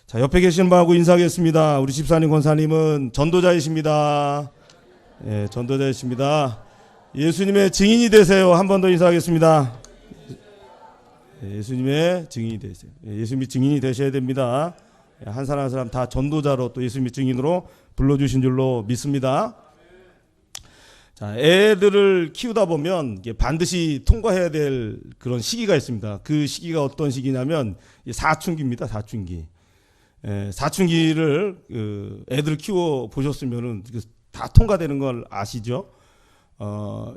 자, 옆에 계신 분하고 인사하겠습니다. 우리 집사님, 권사님은 전도자이십니다. 예, 전도자이십니다. 예수님의 증인이 되세요. 한 번 더 인사하겠습니다. 예, 예수님의 증인이 되세요. 예, 예수님의 증인이 되셔야 됩니다. 예, 한 사람 한 사람 다 전도자로 또 예수님의 증인으로 불러주신 줄로 믿습니다. 자, 애들을 키우다 보면 반드시 통과해야 될 그런 시기가 있습니다. 그 시기가 어떤 시기냐면 사춘기입니다. 사춘기. 사춘기를 애들 키워 보셨으면은 다 통과되는 걸 아시죠?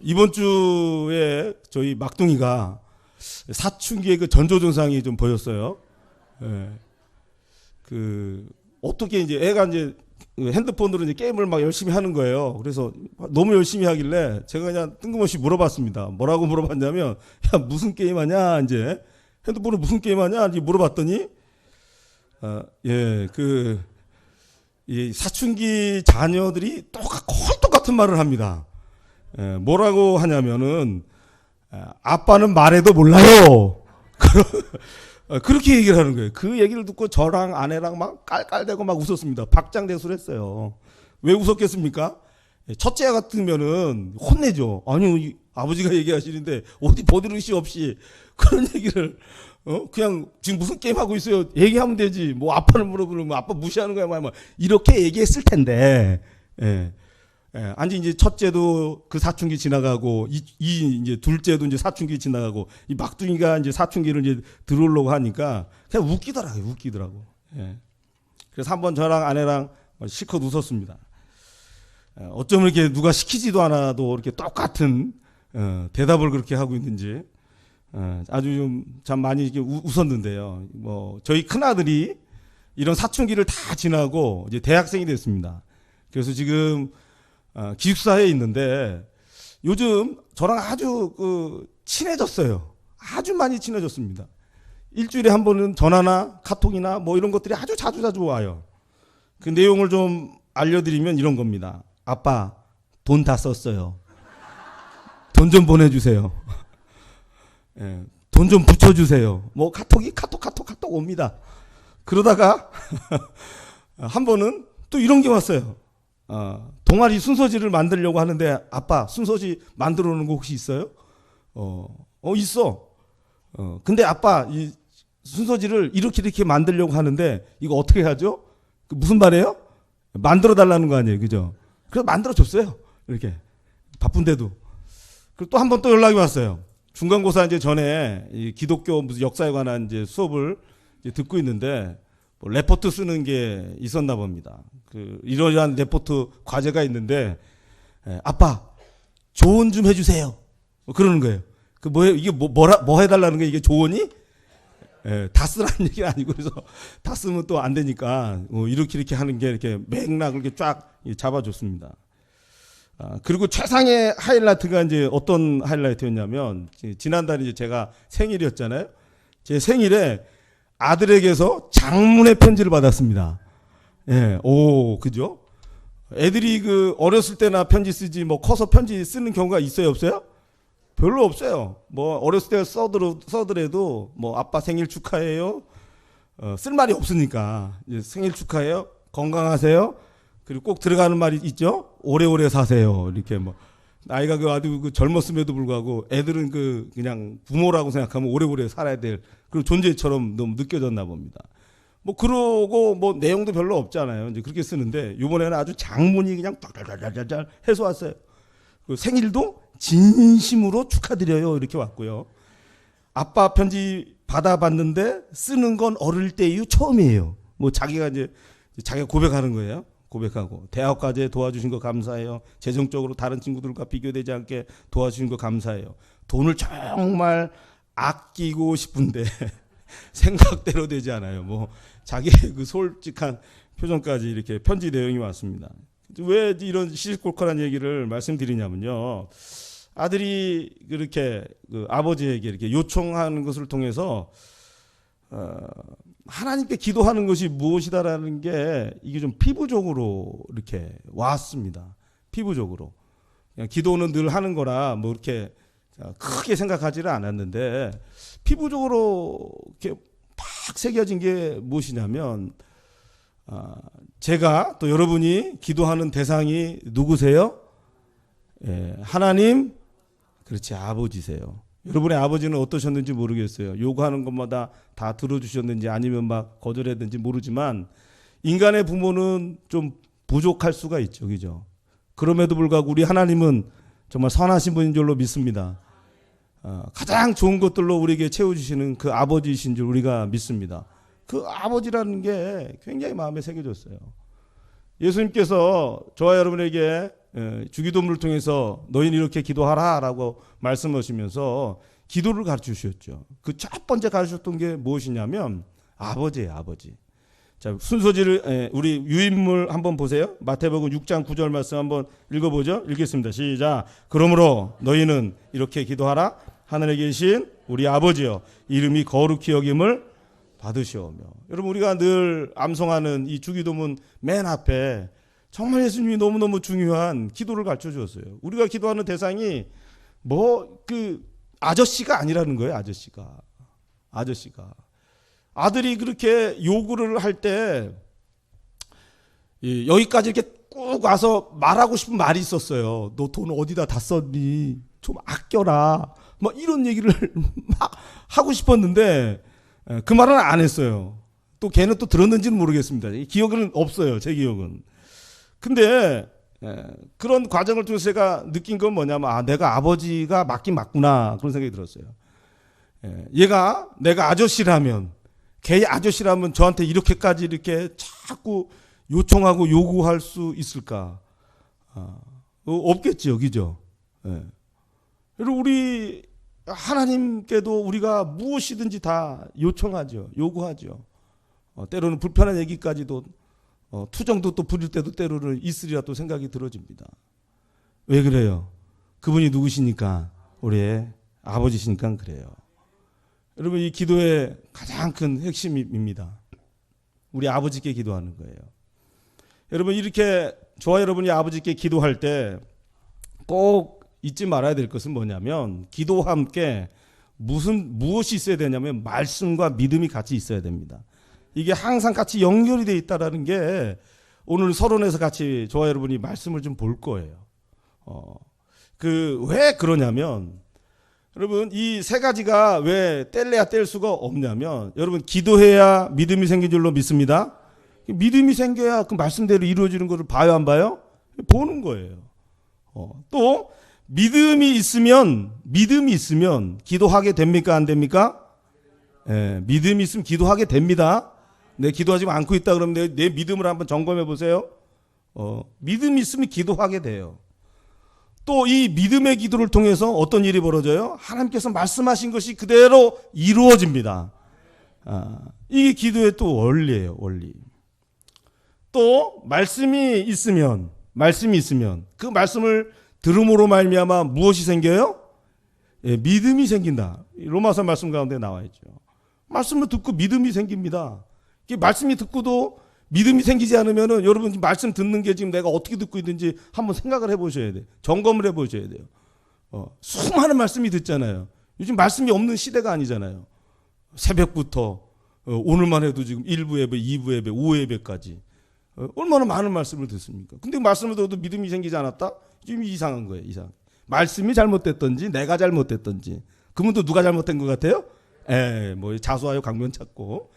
이번 주에 저희 막둥이가 사춘기의 그 전조 증상이 좀 보였어요. 어떻게 이제 애가 이제 핸드폰으로 이제 게임을 막 열심히 하는 거예요. 그래서 너무 열심히 하길래 제가 그냥 뜬금없이 물어봤습니다. 뭐라고 물어봤냐면, 야, 무슨 게임 하냐, 이제. 핸드폰으로 무슨 게임 하냐, 이제 물어봤더니, 이 사춘기 자녀들이 거의 똑같은 말을 합니다. 뭐라고 하냐면은, 아빠는 말해도 몰라요. 그렇게 얘기를 하는 거예요. 그 얘기를 듣고 저랑 아내랑 막 깔깔대고 막 웃었습니다. 박장대소를 했어요. 왜 웃었겠습니까? 첫째 같으면은 혼내죠. 아니, 아버지가 얘기하시는데 어디 버드릇이 없이 그런 얘기를 그냥 지금 무슨 게임 하고 있어요. 얘기하면 되지. 뭐 아빠를 물어보면 아빠 무시하는 거야. 뭐 이렇게 얘기했을 텐데. 아니 이제 첫째도 그 사춘기 지나가고 이제 둘째도 이제 사춘기 지나가고 이 막둥이가 이제 사춘기를 이제 들어오려고 하니까 그냥 웃기더라고. 그래서 한번 저랑 아내랑 실컷 웃었습니다. 어쩌면 이렇게 누가 시키지도 않아도 이렇게 똑같은 대답을 그렇게 하고 있는지 아주 좀 참 많이 이렇게 웃었는데요. 뭐 저희 큰 아들이 이런 사춘기를 다 지나고 이제 대학생이 됐습니다. 그래서 지금 기숙사에 있는데 요즘 저랑 아주 친해졌어요. 아주 많이 친해졌습니다. 일주일에 한 번은 전화나 카톡이나 뭐 이런 것들이 아주 자주 와요. 그 내용을 좀 알려드리면 이런 겁니다. 아빠, 돈 다 썼어요. 돈 좀 보내주세요. 돈 좀 붙여주세요. 뭐 카톡 옵니다. 그러다가 한 번은 또 이런 게 왔어요. 동아리 순서지를 만들려고 하는데 아빠 순서지 만들어 놓은 거 혹시 있어요? 있어. 근데 아빠 이 순서지를 이렇게 만들려고 하는데 이거 어떻게 하죠? 무슨 말이에요? 만들어 달라는 거 아니에요, 그죠? 그래서 만들어 줬어요. 이렇게 바쁜데도. 그리고 또 한 번 또 연락이 왔어요. 중간고사 이제 전에 이 기독교 무슨 역사에 관한 이제 수업을 이제 듣고 있는데 뭐 레포트 쓰는 게 있었나 봅니다. 이러한 레포트 과제가 있는데 아빠 조언 좀 해주세요. 그러는 거예요. 이게 뭐 해달라는 거예요? 이게 조언이? 다 쓰라는 얘기는 아니고 그래서 다 쓰면 또 안 되니까 이렇게 하는 게 이렇게 맥락을 이렇게 쫙 잡아줬습니다. 그리고 최상의 하이라이트가 이제 어떤 하이라이트였냐면 지난달에 이제 제가 생일이었잖아요. 제 생일에 아들에게서 장문의 편지를 받았습니다. 그죠? 애들이 어렸을 때나 편지 쓰지 뭐 커서 편지 쓰는 경우가 있어요, 없어요? 별로 없어요. 뭐 어렸을 때 써더라도 뭐 아빠 생일 축하해요. 쓸 말이 없으니까 이제 생일 축하해요. 건강하세요. 그리고 꼭 들어가는 말이 있죠. 오래오래 사세요. 이렇게 뭐 나이가 아주 젊었음에도 불구하고 애들은 그냥 부모라고 생각하면 오래오래 살아야 될 그런 존재처럼 너무 느껴졌나 봅니다. 뭐 그러고 뭐 내용도 별로 없잖아요. 이제 그렇게 쓰는데 이번에는 아주 장문이 그냥 짤짤짤짤 해서 왔어요. 생일도 진심으로 축하드려요 이렇게 왔고요. 아빠 편지 받아봤는데 쓰는 건 어릴 때 이후 처음이에요. 뭐 자기가 고백하는 거예요. 고백하고 대학까지 도와주신 거 감사해요. 재정적으로 다른 친구들과 비교되지 않게 도와주신 거 감사해요. 돈을 정말 아끼고 싶은데 생각대로 되지 않아요. 뭐 자기의 솔직한 표정까지 이렇게 편지 내용이 왔습니다. 왜 이런 시시콜콜한 얘기를 말씀드리냐면요. 아들이 그렇게 아버지에게 이렇게 요청하는 것을 통해서 하나님께 기도하는 것이 무엇이다라는 게 이게 좀 피부적으로 이렇게 왔습니다. 피부적으로. 그냥 기도는 늘 하는 거라 뭐 이렇게 크게 생각하지는 않았는데 피부적으로 이렇게 팍 새겨진 게 무엇이냐면 제가 또 여러분이 기도하는 대상이 누구세요? 하나님, 그렇지, 아버지세요. 여러분의 아버지는 어떠셨는지 모르겠어요. 요구하는 것마다 다 들어주셨는지 아니면 막 거절했는지 모르지만 인간의 부모는 좀 부족할 수가 있죠. 그죠? 그럼에도 불구하고 우리 하나님은 정말 선하신 분인 줄로 믿습니다. 가장 좋은 것들로 우리에게 채워주시는 그 아버지이신 줄 우리가 믿습니다. 그 아버지라는 게 굉장히 마음에 새겨졌어요. 예수님께서 저와 여러분에게 주기도문을 통해서 너희는 이렇게 기도하라 라고 말씀하시면서 기도를 가르쳐 주셨죠. 그 첫 번째 가르쳤던 게 무엇이냐면 아버지예요. 아버지. 자, 순서지를 우리 유인물 한번 보세요. 마태복음 6장 9절 말씀 한번 읽어보죠. 읽겠습니다. 시작. 그러므로 너희는 이렇게 기도하라. 하늘에 계신 우리 아버지여, 이름이 거룩히 여김을 받으시오며. 여러분, 우리가 늘 암송하는 이 주기도문 맨 앞에 정말 예수님이 너무너무 중요한 기도를 가르쳐 주었어요. 우리가 기도하는 대상이 아저씨가 아니라는 거예요. 아저씨가. 아들이 그렇게 요구를 할 때 여기까지 이렇게 꾹 와서 말하고 싶은 말이 있었어요. 너 돈 어디다 다 썼니? 좀 아껴라. 뭐 이런 얘기를 막 하고 싶었는데 그 말은 안 했어요. 또 걔는 또 들었는지는 모르겠습니다. 기억은 없어요. 제 기억은. 근데 그런 과정을 통해서 제가 느낀 건 뭐냐면 내가 아버지가 맞긴 맞구나 그런 생각이 들었어요. 얘가 내가 아저씨라면, 걔 아저씨라면 저한테 이렇게까지 이렇게 자꾸 요청하고 요구할 수 있을까? 없겠죠. 그죠? 여러분, 우리 하나님께도 우리가 무엇이든지 다 요청하죠. 요구하죠. 때로는 불편한 얘기까지도 투정도 또 부릴 때도 때로는 있으리라 또 생각이 들어집니다. 왜 그래요? 그분이 누구시니까? 우리의 아버지시니까 그래요. 여러분, 이 기도의 가장 큰 핵심입니다. 우리 아버지께 기도하는 거예요. 여러분, 이렇게 저와 여러분이 아버지께 기도할 때 꼭 잊지 말아야 될 것은 뭐냐면, 기도와 함께 무엇이 있어야 되냐면 말씀과 믿음이 같이 있어야 됩니다. 이게 항상 같이 연결이 되어 있다는 게 오늘 서론에서 같이 저와 여러분이 말씀을 좀 볼 거예요. 왜 그러냐면, 여러분, 이 세 가지가 왜 뗄래야 뗄 수가 없냐면, 여러분, 기도해야 믿음이 생긴 줄로 믿습니다. 믿음이 생겨야 그 말씀대로 이루어지는 것을 봐요, 안 봐요? 보는 거예요. 또 믿음이 있으면 기도하게 됩니까, 안 됩니까? 믿음이 있으면 기도하게 됩니다. 내 기도하지 않고 있다 그러면 내 믿음을 한번 점검해 보세요. 믿음이 있으면 기도하게 돼요. 또 이 믿음의 기도를 통해서 어떤 일이 벌어져요? 하나님께서 말씀하신 것이 그대로 이루어집니다. 이게 기도의 또 원리예요, 원리. 또 말씀이 있으면 그 말씀을 들음으로 말미암아 무엇이 생겨요? 믿음이 생긴다. 로마서 말씀 가운데 나와 있죠. 말씀을 듣고 믿음이 생깁니다. 말씀이 듣고도 믿음이 생기지 않으면은 여러분 말씀 듣는 게 지금 내가 어떻게 듣고 있는지 한번 생각을 해보셔야 돼요. 점검을 해보셔야 돼요. 수많은 말씀이 듣잖아요. 요즘 말씀이 없는 시대가 아니잖아요. 새벽부터 오늘만 해도 지금 1부 예배, 2부 예배, 5 예배까지 얼마나 많은 말씀을 듣습니까? 근데 말씀을 들어도 믿음이 생기지 않았다? 지금 이상한 거예요. 이상. 말씀이 잘못됐던지 내가 잘못됐던지. 그러면 또 누가 잘못된 것 같아요? 자수하여 강면 찾고.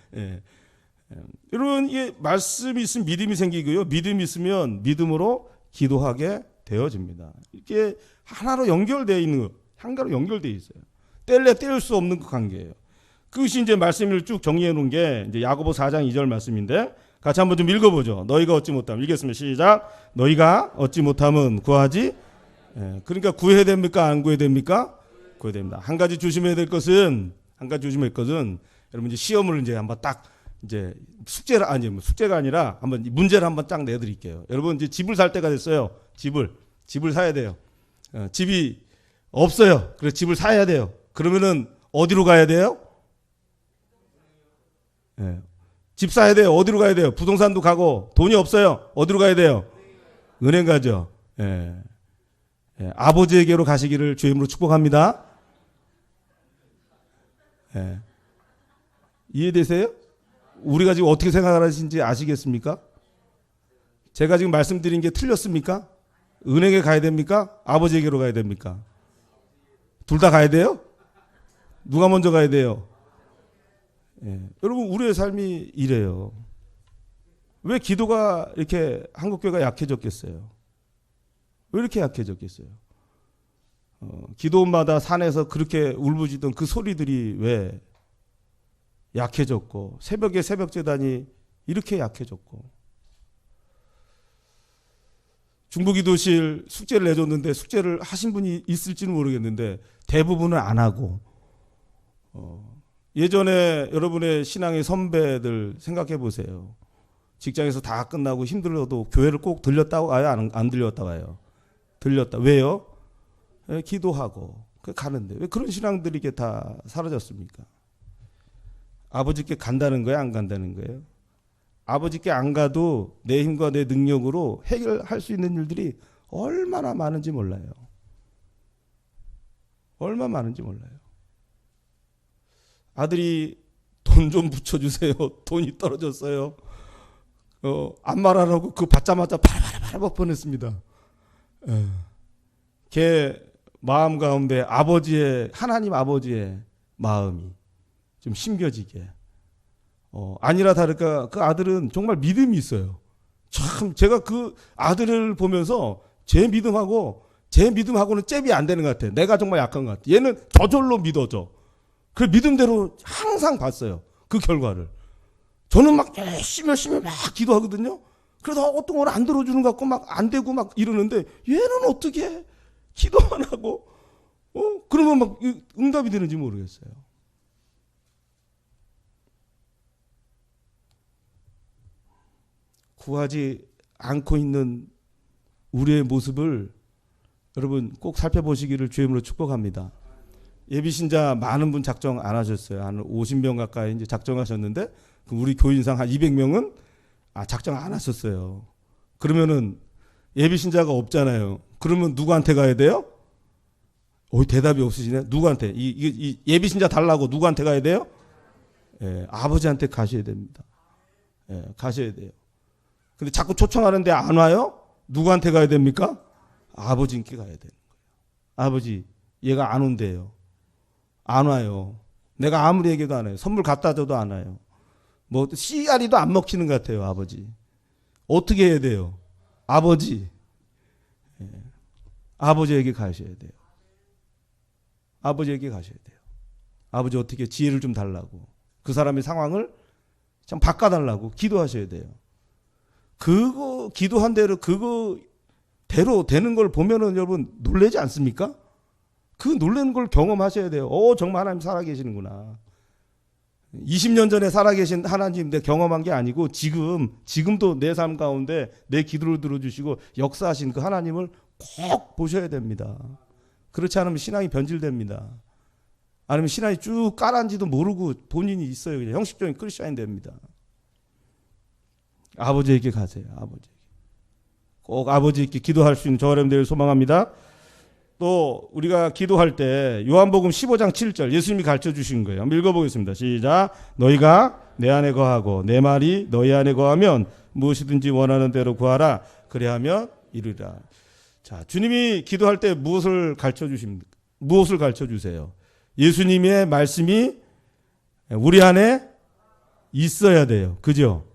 여러분, 이게 말씀이 있으면 믿음이 생기고요. 믿음이 있으면 믿음으로 기도하게 되어집니다. 이게 하나로 연결되어 있는 거, 한가로 연결되어 있어요. 뗄 수 없는 그 관계예요. 그것이 이제 말씀을 쭉 정리해 놓은 게 이제 야고보 4장 2절 말씀인데 같이 한번 좀 읽어보죠. 너희가 얻지 못하면, 읽겠습니다. 시작. 너희가 얻지 못하면 구하지. 그러니까 구해야 됩니까? 안 구해야 됩니까? 구해야 됩니다. 한 가지 조심해야 될 것은 여러분 이제 시험을 이제 한번 딱 이제 숙제가 아니라 한번 문제를 한번 딱 내드릴게요. 여러분 이제 집을 살 때가 됐어요. 집을 사야 돼요. 집이 없어요. 그래서 집을 사야 돼요. 그러면은 어디로 가야 돼요? 집 사야 돼요. 어디로 가야 돼요? 부동산도 가고 돈이 없어요. 어디로 가야 돼요? 은행 가죠. 아버지에게로 가시기를 주의 이름으로 축복합니다. 이해되세요? 우리가 지금 어떻게 생각하시는지 아시겠습니까? 제가 지금 말씀드린 게 틀렸습니까? 은행에 가야 됩니까? 아버지에게로 가야 됩니까? 둘 다 가야 돼요? 누가 먼저 가야 돼요? 예. 여러분, 우리의 삶이 이래요. 왜 기도가 이렇게 한국교회가 약해졌겠어요? 왜 이렇게 약해졌겠어요? 기도원마다 산에서 그렇게 울부짖던 그 소리들이 왜 약해졌고, 새벽에 새벽제단이 이렇게 약해졌고, 중부기도실 숙제를 내줬는데 숙제를 하신 분이 있을지는 모르겠는데 대부분은 안 하고, 예전에 여러분의 신앙의 선배들 생각해 보세요. 직장에서 다 끝나고 힘들어도 교회를 꼭 들렸다고 와요? 안 들렸다 와요? 들렸다. 왜요? 기도하고 가는데 왜 그런 신앙들이 이게 다 사라졌습니까? 아버지께 간다는 거예요? 안 간다는 거예요? 아버지께 안 가도 내 힘과 내 능력으로 해결할 수 있는 일들이 얼마나 많은지 몰라요. 얼마나 많은지 몰라요. 아들이 돈 좀 붙여주세요. 돈이 떨어졌어요. 안 말하라고 그 받자마자 팔팔팔 할 뻔했습니다. 걔 마음 가운데 하나님 아버지의 마음이 좀 심겨지게. 아니라 다를까 그 아들은 정말 믿음이 있어요. 참 제가 그 아들을 보면서 제 믿음하고는 잽이 안 되는 것 같아요. 내가 정말 약한 것 같아요. 얘는 저절로 믿어져. 그 믿음대로 항상 봤어요. 그 결과를. 저는 막 열심히 막 기도하거든요. 그래도 어떤 걸 안 들어주는 것 같고 막 안 되고 막 이러는데 얘는 어떻게 기도만 하고 그러면 막 응답이 되는지 모르겠어요. 구하지 않고 있는 우리의 모습을 여러분 꼭 살펴보시기를 주의 이름으로 축복합니다. 예비신자 많은 분 작정 안 하셨어요. 한 50명 가까이 이제 작정하셨는데 우리 교인상 한 200명은 작정 안 하셨어요. 그러면은 예비신자가 없잖아요. 그러면 누구한테 가야 돼요? 대답이 없으시네. 누구한테? 이 예비신자 달라고 누구한테 가야 돼요? 예, 아버지한테 가셔야 됩니다. 예, 가셔야 돼요. 근데 자꾸 초청하는데 안 와요? 누구한테 가야 됩니까? 아버지께 가야 되는 거예요. 아버지, 얘가 안 온대요. 안 와요. 내가 아무리 얘기도 안 해요. 선물 갖다 줘도 안 와요. 뭐 씨알이도 안 먹히는 것 같아요. 아버지. 어떻게 해야 돼요? 아버지. 예. 아버지에게 가셔야 돼요. 아버지에게 가셔야 돼요. 아버지 어떻게 지혜를 좀 달라고. 그 사람의 상황을 참 바꿔달라고 기도하셔야 돼요. 그거 기도한 대로 그거대로 되는 걸 보면은 여러분 놀라지 않습니까? 그 놀라는 걸 경험하셔야 돼요. 정말 하나님 살아계시는구나. 20년 전에 살아계신 하나님 내 경험한 게 아니고 지금도 내 삶 가운데 내 기도를 들어주시고 역사하신 그 하나님을 꼭 보셔야 됩니다. 그렇지 않으면 신앙이 변질됩니다. 아니면 신앙이 쭉 깔았는지도 모르고 본인이 있어요. 그냥 형식적인 크리스찬이 됩니다. 아버지에게 가세요. 아버지에게. 꼭 아버지께 기도할 수 있는 저와 여러분 되길 소망합니다. 또 우리가 기도할 때 요한복음 15장 7절 예수님이 가르쳐 주신 거예요. 한번 읽어보겠습니다. 시작. 너희가 내 안에 거하고 내 말이 너희 안에 거하면 무엇이든지 원하는 대로 구하라. 그래야면 이루리라. 자, 주님이 기도할 때 무엇을 가르쳐 주십니까? 무엇을 가르쳐 주세요? 예수님의 말씀이 우리 안에 있어야 돼요. 그죠?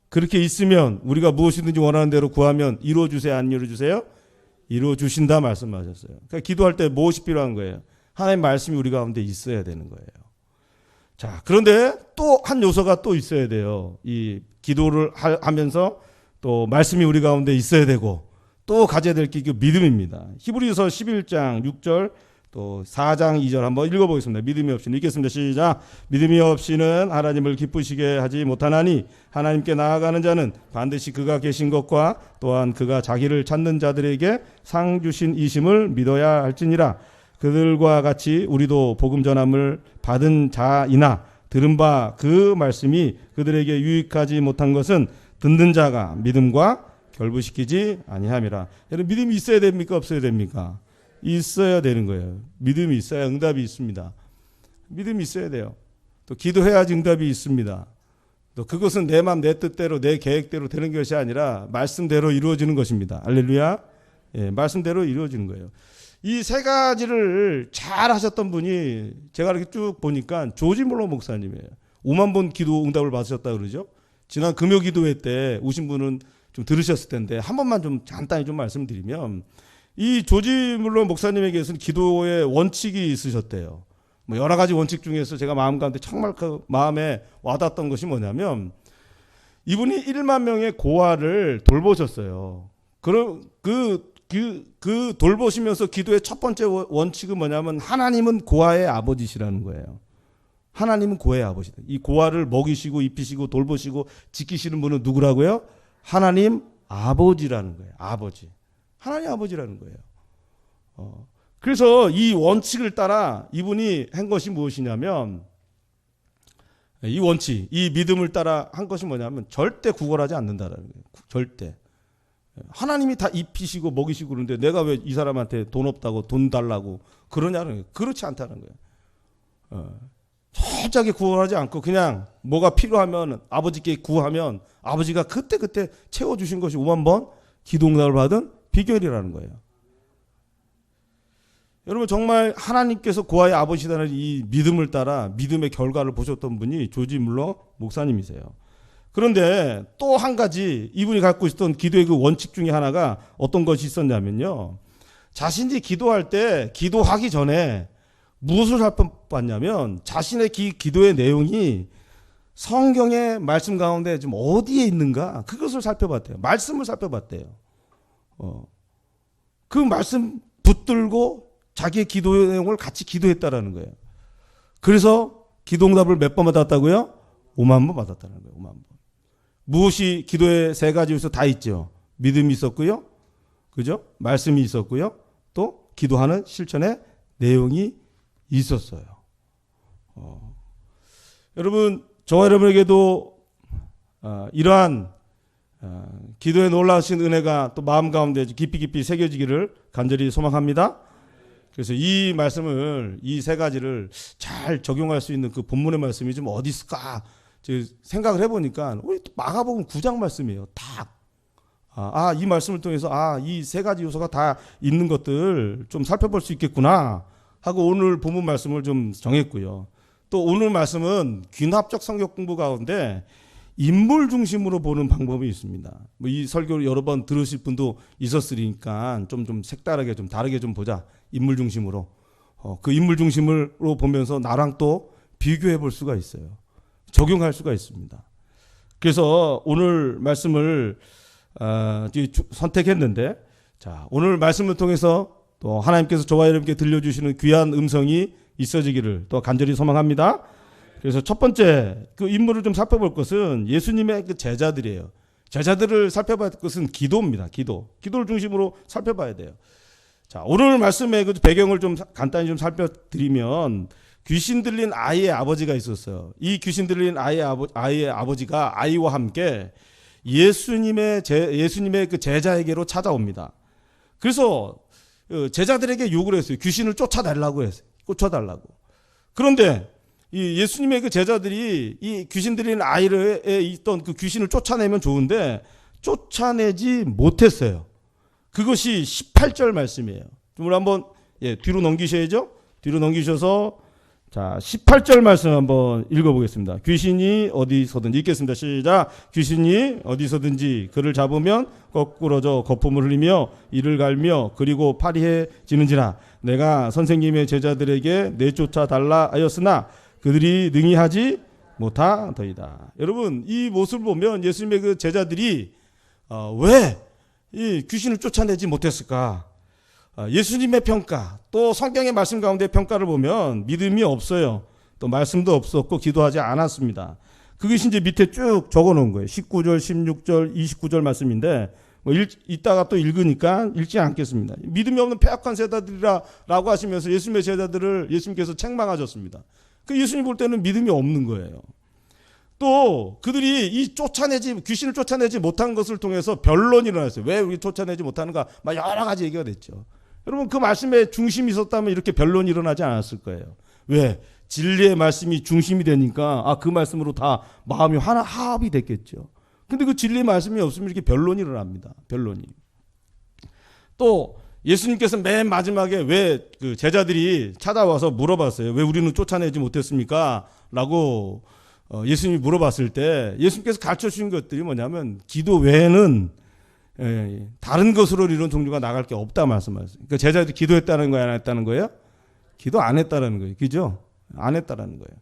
그렇게 있으면 우리가 무엇이든지 원하는 대로 구하면 이루어 주세요, 안 이루어 주세요? 이루어 주신다 말씀하셨어요. 그러니까 기도할 때 무엇이 필요한 거예요? 하나님의 말씀이 우리 가운데 있어야 되는 거예요. 자, 그런데 또 한 요소가 또 있어야 돼요. 이 기도를 하면서 또 말씀이 우리 가운데 있어야 되고 또 가져야 될 게 믿음입니다. 히브리서 11장 6절 또 4장 2절 한번 읽어보겠습니다. 믿음이 없이는 읽겠습니다. 시작. 믿음이 없이는 하나님을 기쁘시게 하지 못하나니 하나님께 나아가는 자는 반드시 그가 계신 것과 또한 그가 자기를 찾는 자들에게 상 주신 이심을 믿어야 할지니라. 그들과 같이 우리도 복음 전함을 받은 자이나 들은 바 그 말씀이 그들에게 유익하지 못한 것은 듣는 자가 믿음과 결부시키지 아니함이라. 여러분 믿음이 있어야 됩니까? 없어야 됩니까? 있어야 되는 거예요. 믿음이 있어야 응답이 있습니다. 믿음이 있어야 돼요. 또 기도해야지 응답이 있습니다. 또 그것은 내 맘, 내 뜻대로, 내 계획대로 되는 것이 아니라 말씀대로 이루어지는 것입니다. 할렐루야. 예, 말씀대로 이루어지는 거예요. 이 세 가지를 잘 하셨던 분이 제가 이렇게 쭉 보니까 조지 물러 목사님이에요. 5만 번 기도 응답을 받으셨다 그러죠. 지난 금요 기도회 때 오신 분은 좀 들으셨을 텐데 한 번만 좀 간단히 좀 말씀드리면, 이 조지 물러 목사님에게서는 기도의 원칙이 있으셨대요. 뭐 여러 가지 원칙 중에서 제가 마음 가운데 정말 그 마음에 와닿았던 것이 뭐냐면, 이분이 1만 명의 고아를 돌보셨어요. 그 돌보시면서 기도의 첫 번째 원칙은 뭐냐면, 하나님은 고아의 아버지시라는 거예요. 하나님은 고아의 아버지다. 이 고아를 먹이시고 입히시고 돌보시고 지키시는 분은 누구라고요? 하나님 아버지라는 거예요. 아버지. 하나님 아버지라는 거예요. 그래서 이 원칙을 따라 이분이 한 것이 무엇이냐면, 이 원칙, 이 믿음을 따라 한 것이 뭐냐면 절대 구걸하지 않는다라는 거예요. 절대. 하나님이 다 입히시고 먹이시고 그러는데 내가 왜 이 사람한테 돈 없다고 돈 달라고 그러냐는 거예요. 그렇지 않다는 거예요. 철저하게 구걸하지 않고 그냥 뭐가 필요하면 아버지께 구하면 아버지가 그때그때 채워주신 것이 5만 번 기도응답을 받은 비결이라는 거예요. 여러분, 정말 하나님께서 고아의 아버지라는 이 믿음을 따라 믿음의 결과를 보셨던 분이 조지 물러 목사님이세요. 그런데 또 한 가지 이분이 갖고 있었던 기도의 그 원칙 중에 하나가 어떤 것이 있었냐면요, 자신이 기도할 때 기도하기 전에 무엇을 살펴봤냐면, 자신의 기도의 내용이 성경의 말씀 가운데 좀 어디에 있는가, 그것을 살펴봤대요. 말씀을 살펴봤대요. 그 말씀 붙들고 자기의 기도 내용을 같이 기도했다라는 거예요. 그래서 기도응답을 몇 번 받았다고요? 5만 번 받았다는 거예요. 5만 번. 무엇이 기도의 세 가지 요소 다 있죠. 믿음이 있었고요, 그죠? 말씀이 있었고요, 또 기도하는 실천의 내용이 있었어요. 여러분, 저와 여러분에게도 이러한 기도에 놀라우신 은혜가 또 마음 가운데 깊이 새겨지기를 간절히 소망합니다. 그래서 이 말씀을, 이 세 가지를 잘 적용할 수 있는 그 본문의 말씀이 좀 어디 있을까 생각을 해보니까 우리 마가복음 9장 말씀이에요. 딱. 이 말씀을 통해서 이 세 가지 요소가 다 있는 것들 좀 살펴볼 수 있겠구나 하고 오늘 본문 말씀을 좀 정했고요. 또 오늘 말씀은 귀납적 성경 공부 가운데 인물 중심으로 보는 방법이 있습니다. 이 설교를 여러 번 들으실 분도 있었으니까 좀 색다르게 좀 다르게 좀 보자. 인물 중심으로. 그 인물 중심으로 보면서 나랑 또 비교해 볼 수가 있어요. 적용할 수가 있습니다. 그래서 오늘 말씀을 선택했는데, 자, 오늘 말씀을 통해서 또 하나님께서 저와 여러분께 들려주시는 귀한 음성이 있어지기를 또 간절히 소망합니다. 그래서 첫 번째 그 인물을 좀 살펴볼 것은 예수님의 그 제자들이에요. 제자들을 살펴볼 것은 기도입니다. 기도를 중심으로 살펴봐야 돼요. 자, 오늘 말씀의 그 배경을 좀 간단히 좀 살펴드리면, 귀신 들린 아이의 아버지가 있었어요. 이 귀신 들린 아이의 아버지가 아이와 함께 예수님의 그 제자에게로 찾아옵니다. 그래서 제자들에게 요구를 했어요. 귀신을 쫓아달라고 했어요. 쫓아달라고. 그런데 이 예수님의 그 제자들이 이 귀신 들린 아이에 있던 그 귀신을 쫓아내면 좋은데 쫓아내지 못했어요. 그것이 18절 말씀이에요. 좀 한번 뒤로 넘기셔야죠. 뒤로 넘기셔서 자, 18절 말씀 한번 읽어보겠습니다. 귀신이 어디서든지, 읽겠습니다. 시작. 귀신이 어디서든지 그를 잡으면 거꾸러져 거품을 흘리며 이를 갈며 그리고 파리해지는지라. 내가 선생님의 제자들에게 내쫓아 달라 하였으나 그들이 능히 하지 못하더이다. 여러분, 이 모습을 보면 예수님의 그 제자들이 왜 이 귀신을 쫓아내지 못했을까? 예수님의 평가, 또 성경의 말씀 가운데 평가를 보면 믿음이 없어요. 또 말씀도 없었고 기도하지 않았습니다. 그것이 이제 밑에 쭉 적어 놓은 거예요. 19절, 16절, 29절 말씀인데 이따가 또 읽으니까 읽지 않겠습니다. 믿음이 없는 패악한 제자들이라고 하시면서 예수님의 제자들을 예수님께서 책망하셨습니다. 그 예수님 볼 때는 믿음이 없는 거예요. 또 그들이 이 귀신을 쫓아내지 못한 것을 통해서 변론이 일어났어요. 왜 우리 쫓아내지 못하는가? 막 여러 가지 얘기가 됐죠. 여러분, 그 말씀에 중심이 있었다면 이렇게 변론이 일어나지 않았을 거예요. 왜? 진리의 말씀이 중심이 되니까 그 말씀으로 다 마음이 하나 화합이 됐겠죠. 근데 그 진리의 말씀이 없으면 이렇게 변론이 일어납니다. 변론이. 또 예수님께서 맨 마지막에 왜 그 제자들이 찾아와서 물어봤어요. 왜 우리는 쫓아내지 못했습니까? 라고 예수님이 물어봤을 때 예수님께서 가르쳐 주신 것들이 뭐냐면 기도 외에는 다른 것으로 이런 종류가 나갈 게 없다 말씀하셨어요. 그러니까 제자들이 기도했다는 거예요, 안 했다는 거예요? 기도 안 했다는 거예요. 그죠? 안 했다는 거예요.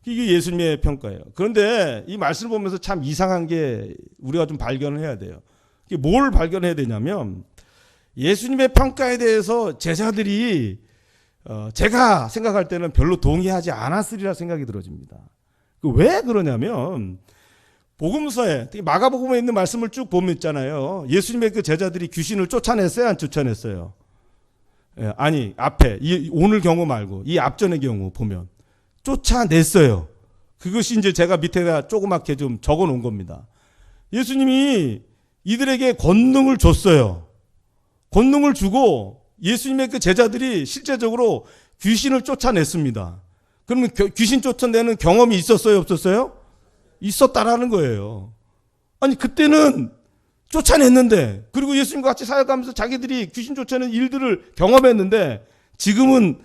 이게 예수님의 평가예요. 그런데 이 말씀을 보면서 참 이상한 게 우리가 좀 발견을 해야 돼요. 이게 뭘 발견해야 되냐면 예수님의 평가에 대해서 제자들이 제가 생각할 때는 별로 동의하지 않았으리라 생각이 들어집니다. 왜 그러냐면 복음서에 특히 마가복음에 있는 말씀을 쭉 보면 있잖아요. 예수님의 그 제자들이 귀신을 쫓아냈어요, 안 쫓아냈어요? 아니 앞에 오늘 경우 말고 이 앞전의 경우 보면 쫓아냈어요. 그것이 이제 제가 밑에다 조그맣게 좀 적어 놓은 겁니다. 예수님이 이들에게 권능을 줬어요. 권능을 주고 예수님의 그 제자들이 실제적으로 귀신을 쫓아냈습니다. 그러면 귀신 쫓아내는 경험이 있었어요, 없었어요? 있었다라는 거예요. 아니 그때는 쫓아냈는데 그리고 예수님과 같이 사역하면서 자기들이 귀신 쫓아내는 일들을 경험했는데 지금은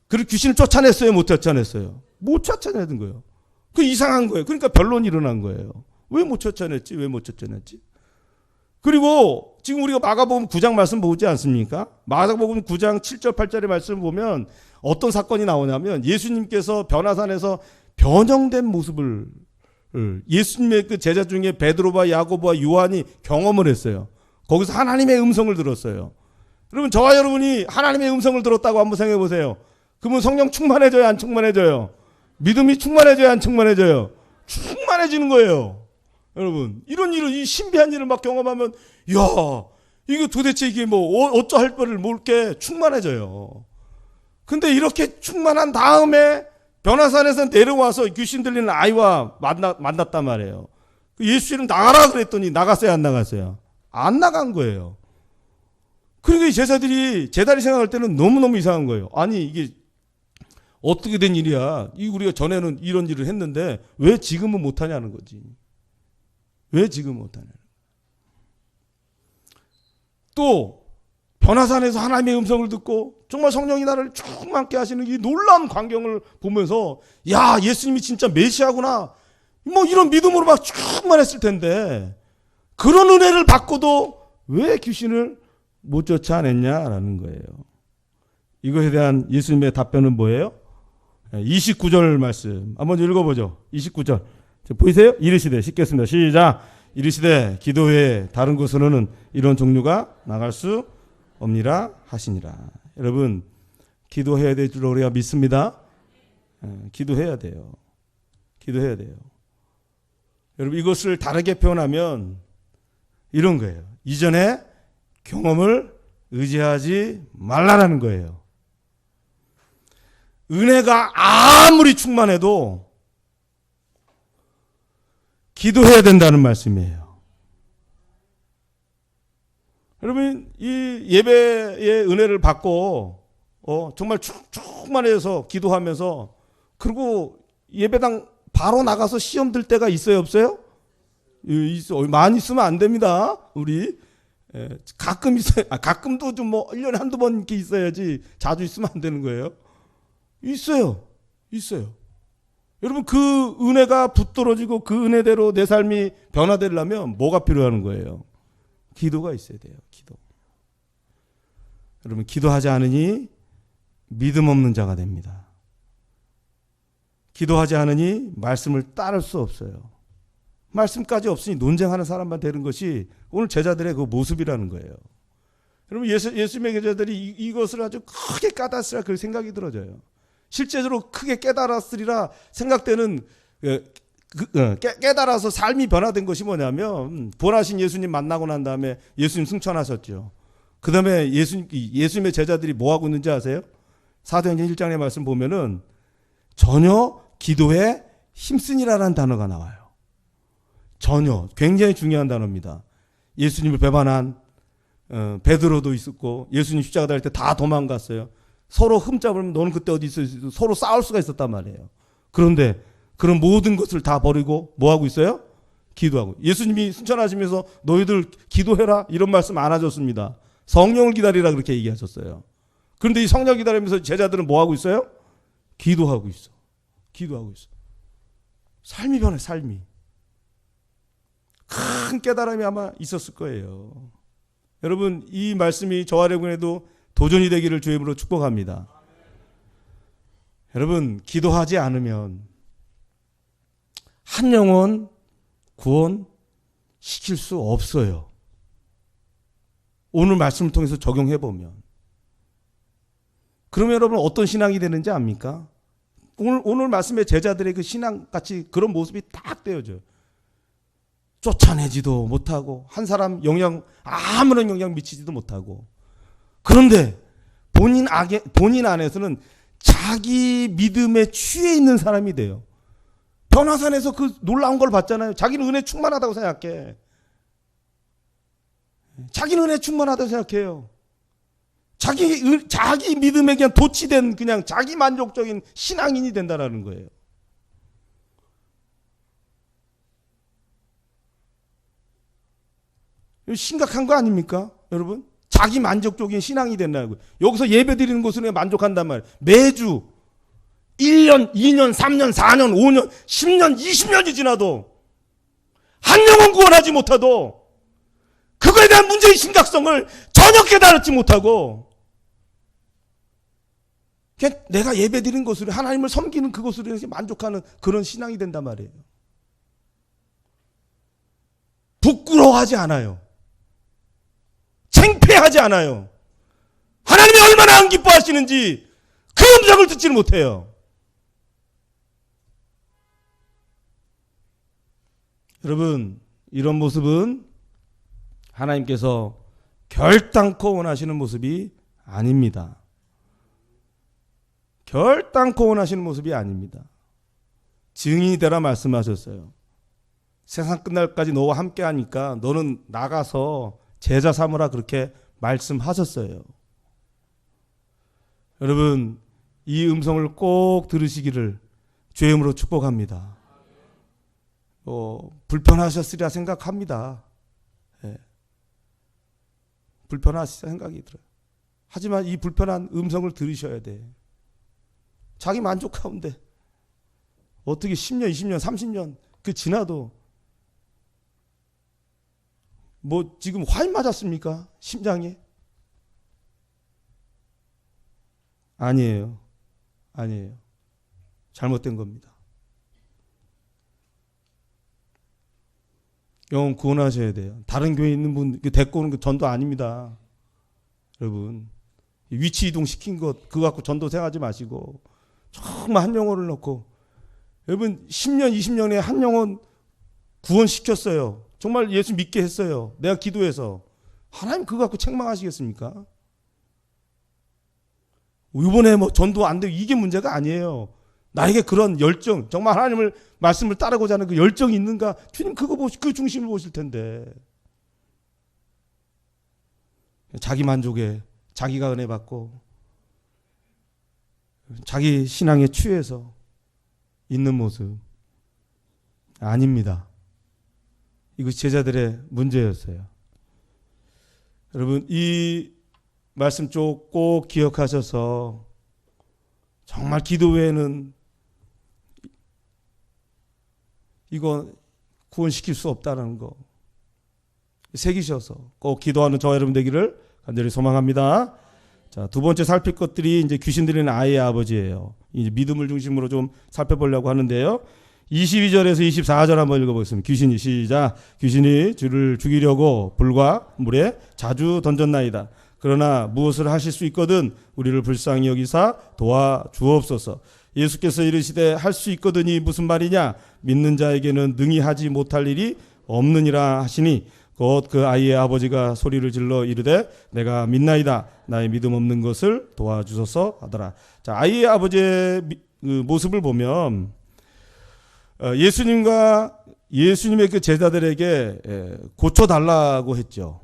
그 귀신을 쫓아냈어요, 못 쫓아냈어요? 못 쫓아내는 거예요. 그 이상한 거예요. 그러니까 변론이 일어난 거예요. 왜 못 쫓아냈지? 왜 못 쫓아냈지? 그리고 지금 우리가 마가복음 9장 말씀 보지 않습니까? 마가복음 9장 7절 8절의 말씀을 보면 어떤 사건이 나오냐면 예수님께서 변화산에서 변형된 모습을 예수님의 그 제자 중에 베드로와 야고보와 요한이 경험을 했어요. 거기서 하나님의 음성을 들었어요. 여러분 저와 여러분이 하나님의 음성을 들었다고 한번 생각해 보세요. 그러면 성령 충만해져요, 안 충만해져요? 믿음이 충만해져요, 안 충만해져요? 충만해지는 거예요. 여러분 이런 일을 이 신비한 일을 막 경험하면 야 이거 도대체 이게 뭐 어쩌할 거를 모르게 충만해져요. 근데 이렇게 충만한 다음에 변화산에서 내려와서 귀신 들리는 아이와 만났단 말이에요. 예수 이름 나가라 그랬더니 나갔어요, 안 나갔어요? 안 나간 거예요. 그러니까 이 제자들이 생각할 때는 너무너무 이상한 거예요. 아니 이게 어떻게 된 일이야? 우리가 전에는 이런 일을 했는데 왜 지금은 못하냐는 거지. 왜 지금 못하냐. 또 변화산에서 하나님의 음성을 듣고 정말 성령이 나를 충만케 하시는 이 놀라운 광경을 보면서 야 예수님이 진짜 메시아구나 뭐 이런 믿음으로 막 충만했을 텐데 그런 은혜를 받고도 왜 귀신을 못 쫓아냈냐라는 거예요. 이것에 대한 예수님의 답변은 뭐예요? 29절 말씀 한번 읽어보죠. 29절 보이세요? 이르시되 씻겠습니다. 시작. 이르시되 기도 외에 다른 곳으로는 이런 종류가 나갈 수 없니라 하시니라. 여러분 기도해야 될 줄 우리가 믿습니다. 기도해야 돼요. 기도해야 돼요. 여러분 이것을 다르게 표현하면 이런 거예요. 이전에 경험을 의지하지 말라라는 거예요. 은혜가 아무리 충만해도 기도해야 된다는 말씀이에요. 여러분 이 예배의 은혜를 받고 정말 충만해서 기도하면서 그리고 예배당 바로 나가서 시험 들 때가 있어요, 없어요? 많이 있으면 안 됩니다. 우리 가끔 있어요. 가끔도 좀 뭐 1년에 한두 번 이렇게 있어야지 자주 있으면 안 되는 거예요. 있어요. 여러분 그 은혜가 붙들어지고 그 은혜대로 내 삶이 변화되려면 뭐가 필요한 거예요? 기도가 있어야 돼요. 기도. 여러분 기도하지 않으니 믿음 없는 자가 됩니다. 기도하지 않으니 말씀을 따를 수 없어요. 말씀까지 없으니 논쟁하는 사람만 되는 것이 오늘 제자들의 그 모습이라는 거예요. 여러분 예수님의 제자들이 이것을 아주 크게 깨달았으리라 그 생각이 들어져요. 실제로 크게 깨달았으리라 생각되는 깨달아서 삶이 변화된 것이 뭐냐면 부활하신 예수님 만나고 난 다음에 예수님 승천하셨죠. 그 다음에 예수님의 제자들이 뭐하고 있는지 아세요? 사도행전 1장의 말씀 보면은 전혀 기도에 힘쓰니라라는 단어가 나와요. 전혀. 굉장히 중요한 단어입니다. 예수님을 배반한 베드로도 있었고 예수님 십자가 달릴 때 다 도망갔어요. 서로 흠잡으면 너는 그때 어디 있었어? 서로 싸울 수가 있었단 말이에요. 그런데 그런 모든 것을 다 버리고 뭐 하고 있어요? 기도하고. 예수님이 순천하시면서 너희들 기도해라 이런 말씀 안 하셨습니다. 성령을 기다리라 그렇게 얘기하셨어요. 그런데 이 성령 기다리면서 제자들은 뭐 하고 있어요? 기도하고 있어. 기도하고 있어. 삶이 변해, 삶이. 큰 깨달음이 아마 있었을 거예요. 여러분, 이 말씀이 저와 여러분에도 도전이 되기를 주임으로 축복합니다. 여러분, 기도하지 않으면 한 영혼 구원시킬 수 없어요. 오늘 말씀을 통해서 적용해 보면. 그러면 여러분 어떤 신앙이 되는지 압니까? 오늘 말씀의 제자들의 그 신앙같이 그런 모습이 딱 되어져요. 쫓아내지도 못하고 한 사람 아무런 영향 미치지도 못하고. 그런데 본인 안에서는 자기 믿음에 취해 있는 사람이 돼요. 변화산에서 그 놀라운 걸 봤잖아요. 자기는 은혜 충만하다고 생각해. 자기는 은혜 충만하다고 생각해요. 자기 믿음에 그냥 도취된 그냥 자기 만족적인 신앙인이 된다라는 거예요. 심각한 거 아닙니까? 여러분? 자기 만족적인 신앙이 된다는 거예요. 여기서 예배 드리는 것으로 만족한단 말이에요. 매주 1년, 2년, 3년, 4년, 5년, 10년, 20년이 지나도 한 영혼 구원하지 못하도 그거에 대한 문제의 심각성을 전혀 깨달지 못하고 그냥 내가 예배 드리는 것으로 하나님을 섬기는 그것으로 이렇게 만족하는 그런 신앙이 된단 말이에요. 부끄러워하지 않아요. 창피하지 않아요. 하나님이 얼마나 안 기뻐하시는지 그 음성을 듣지는 못해요. 여러분, 이런 모습은 하나님께서 결단코 원하시는 모습이 아닙니다. 결단코 원하시는 모습이 아닙니다. 증인이 되라 말씀하셨어요. 세상 끝날까지 너와 함께 하니까 너는 나가서 제자 삼으라 그렇게 말씀하셨어요. 여러분, 이 음성을 꼭 들으시기를 주의 이름으로 축복합니다. 불편하셨으리라 생각합니다. 예. 불편하시다 생각이 들어요. 하지만 이 불편한 음성을 들으셔야 돼. 자기 만족 가운데 어떻게 10년, 20년, 30년 그 지나도 뭐 지금 화인 맞았습니까? 심장에? 아니에요. 아니에요. 잘못된 겁니다. 영혼 구원하셔야 돼요. 다른 교회에 있는 분 데리고 오는 거 전도 아닙니다. 여러분, 위치 이동 시킨 것 그거 갖고 전도 생각하지 마시고 정말 한 영혼을 넣고, 여러분 10년 20년에 한 영혼 구원시켰어요. 정말 예수 믿게 했어요. 내가 기도해서. 하나님 그거 갖고 책망하시겠습니까? 이번에 뭐 전도 안 되고 이게 문제가 아니에요. 나에게 그런 열정, 정말 하나님을 말씀을 따르고자 하는 그 열정이 있는가? 주님 그 중심을 보실 텐데. 자기 만족에 자기가 은혜 받고 자기 신앙에 취해서 있는 모습 아닙니다. 이것이 제자들의 문제였어요. 여러분, 이 말씀 쪽 꼭 기억하셔서 정말 기도 외에는 이거 구원시킬 수 없다는 거 새기셔서 꼭 기도하는 저와 여러분 되기를 간절히 소망합니다. 자, 두 번째 살필 것들이 이제 귀신 들리는 아이의 아버지예요. 이제 믿음을 중심으로 좀 살펴보려고 하는데요. 22절에서 24절 한번 읽어보겠습니다. 귀신이 시작. 귀신이 주를 죽이려고 불과 물에 자주 던졌나이다. 그러나 무엇을 하실 수 있거든 우리를 불쌍히 여기사 도와주옵소서. 예수께서 이르시되 할 수 있거든이 무슨 말이냐? 믿는 자에게는 능히 하지 못할 일이 없느니라 하시니 곧 그 아이의 아버지가 소리를 질러 이르되 내가 믿나이다. 나의 믿음 없는 것을 도와주소서 하더라. 자, 아이의 아버지의 모습을 보면 예수님의 그 제자들에게 고쳐달라고 했죠.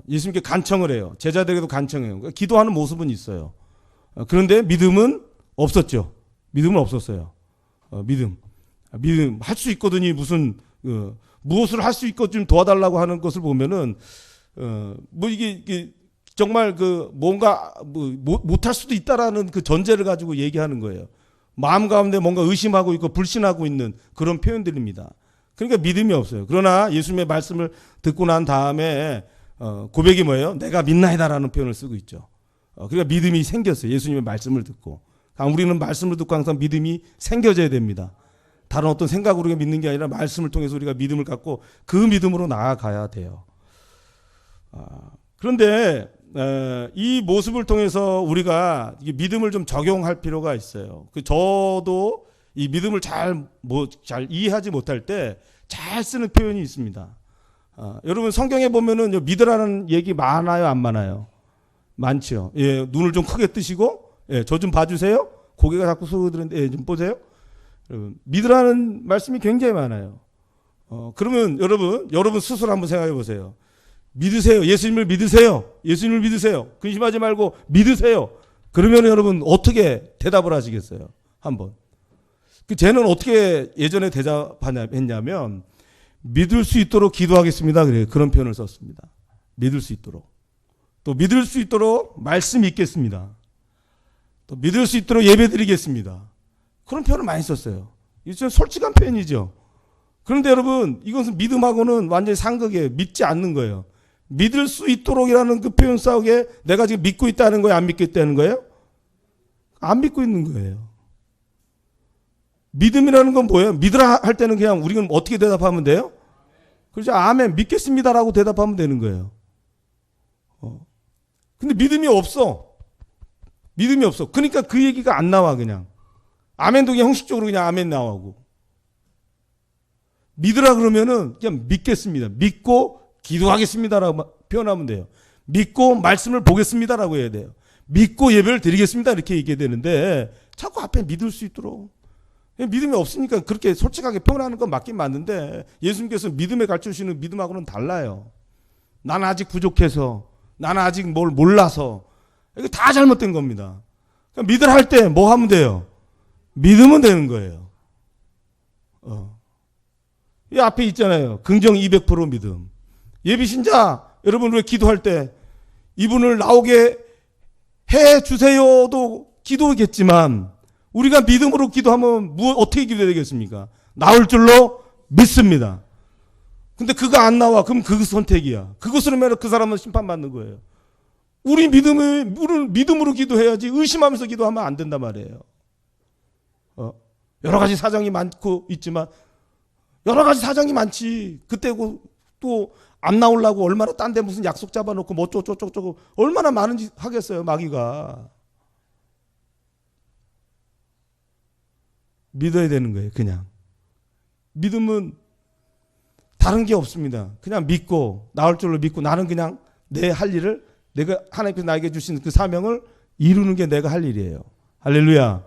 예수님께 간청을 해요. 제자들에게도 간청해요. 기도하는 모습은 있어요. 그런데 믿음은 없었죠. 믿음은 없었어요. 믿음 할 수 있거든요. 무슨 무엇을 할 수 있거든 도와달라고 하는 것을 보면은 뭐 이게 정말 뭔가 못할 수도 있다라는 그 전제를 가지고 얘기하는 거예요. 마음 가운데 뭔가 의심하고 있고 불신하고 있는 그런 표현들입니다. 그러니까 믿음이 없어요. 그러나 예수님의 말씀을 듣고 난 다음에 고백이 뭐예요? 내가 믿나이다라는 표현을 쓰고 있죠. 그러니까 믿음이 생겼어요. 예수님의 말씀을 듣고. 우리는 말씀을 듣고 항상 믿음이 생겨져야 됩니다. 다른 어떤 생각으로 우리가 믿는 게 아니라 말씀을 통해서 우리가 믿음을 갖고 그 믿음으로 나아가야 돼요. 그런데 이 모습을 통해서 우리가 믿음을 좀 적용할 필요가 있어요. 저도 이 믿음을 잘 이해하지 못할 때 잘 쓰는 표현이 있습니다. 여러분 성경에 보면은 믿으라는 얘기 많아요, 안 많아요? 많죠. 예, 눈을 좀 크게 뜨시고, 예, 저 좀 봐주세요. 고개가 자꾸 쏘드는데, 예, 좀 보세요. 여러분, 믿으라는 말씀이 굉장히 많아요. 그러면 여러분 스스로 한번 생각해 보세요. 믿으세요. 예수님을 믿으세요. 예수님을 믿으세요. 근심하지 말고 믿으세요. 그러면 여러분 어떻게 대답을 하시겠어요? 한번. 쟤는 어떻게 예전에 대답했냐면 믿을 수 있도록 기도하겠습니다. 그래요. 그런 표현을 썼습니다. 믿을 수 있도록. 또 믿을 수 있도록 말씀 읽겠습니다. 또 믿을 수 있도록 예배 드리겠습니다. 그런 표현을 많이 썼어요. 이건 솔직한 표현이죠. 그런데 여러분 이것은 믿음하고는 완전히 상극이에요. 믿지 않는 거예요. 믿을 수 있도록이라는 그 표현 속에 내가 지금 믿고 있다는 거예요? 안 믿고 있다는 거예요? 안 믿고 있는 거예요. 믿음이라는 건 뭐예요? 믿으라 할 때는 그냥 우리는 어떻게 대답하면 돼요? 그렇죠. 아멘 믿겠습니다라고 대답하면 되는 거예요. 근데 믿음이 없어. 믿음이 없어. 그러니까 그 얘기가 안 나와 그냥. 아멘도 그냥 형식적으로 그냥 아멘 나오고. 믿으라 그러면은 그냥 믿겠습니다. 믿고 기도하겠습니다라고 표현하면 돼요. 믿고 말씀을 보겠습니다라고 해야 돼요. 믿고 예배를 드리겠습니다 이렇게 얘기해야 되는데 자꾸 앞에 믿을 수 있도록. 믿음이 없으니까 그렇게 솔직하게 표현하는 건 맞긴 맞는데 예수님께서 믿음에 가르쳐주시는 믿음하고는 달라요. 나는 아직 부족해서, 나는 아직 뭘 몰라서. 이거 다 잘못된 겁니다. 그러니까 믿으라 할 때 뭐 하면 돼요? 믿으면 되는 거예요. 이 앞에 있잖아요. 긍정 200% 믿음. 예비신자 여러분 왜 기도할 때 이분을 나오게 해 주세요도 기도겠지만 우리가 믿음으로 기도하면 어떻게 기도해야 되겠습니까? 나올 줄로 믿습니다. 근데 그거 안 나와. 그럼 그 선택이야. 그것으로 말해 그 사람은 심판받는 거예요. 우리는 믿음으로 기도해야지 의심하면서 기도하면 안 된단 말이에요. 여러 가지 사정이 많고 있지만 여러 가지 사정이 많지. 그때 또 안 나오려고 얼마나 딴 데 무슨 약속 잡아놓고 뭐 쪼쪼쪼쪼 얼마나 많은지 하겠어요 마귀가. 믿어야 되는 거예요. 그냥 믿음은 다른 게 없습니다. 그냥 믿고 나올 줄로 믿고 나는 그냥 내 할 일을 내가 하나님께서 나에게 주신 그 사명을 이루는 게 내가 할 일이에요. 할렐루야.